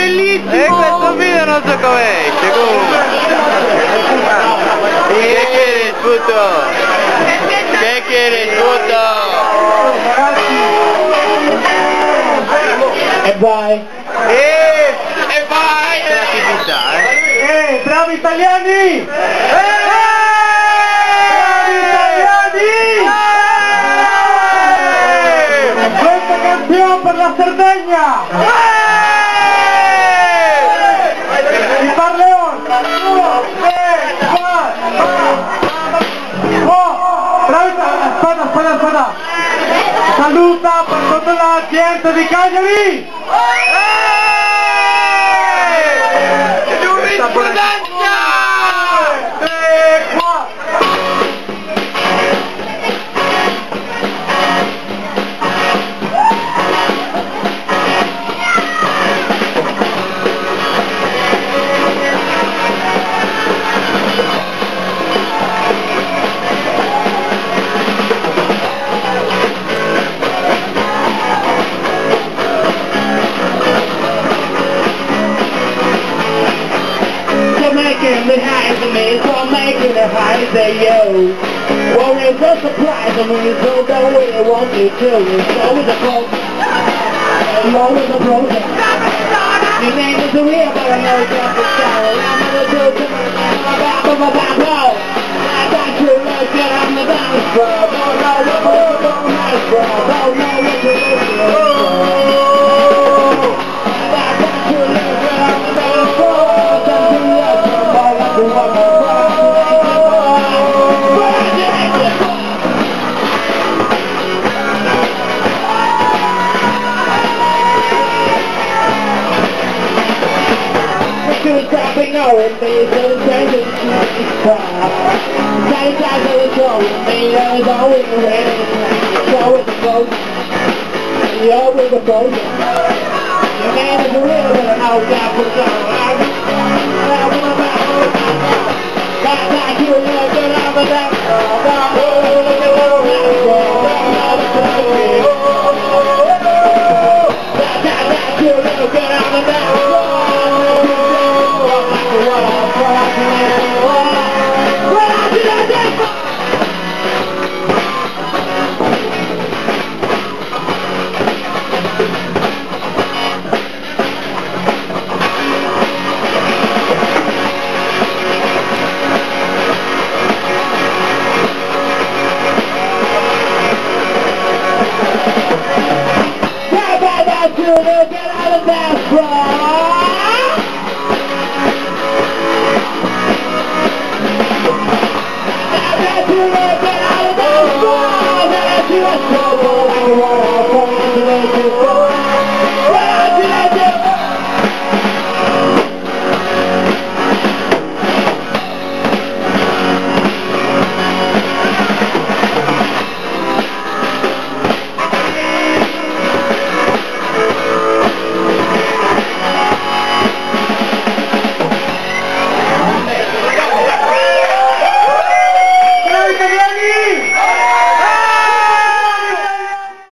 bellissimo! E questo video non so come esce, comunque. Che quieres, puto? Che quieres, puto? E vai! E vai! C'è la attività, Bravi italiani! Bravi italiani! Questa canzone per la Sardegna! Il Parleon! Aspetta! Saluta per tutta la gente di Cagliari! Giurisprudenza! Making it high to me, so I'm making it high to you. Worries are surprise to me, so don't really want you to. It's always a problem, it's always a problem. Your name is a real, but I know it's not the shower. I'm gonna do something about I got you looking on the dance floor. Don't know what to do nice for. Don't know what to do I got you looking on the dance floor. Stopping knowing me, so changing to cry. Sometimes I was going me, I was always ready. You're with the boat, you're with the boat. Your man is real, but I know God was on. I want to back, you look good on the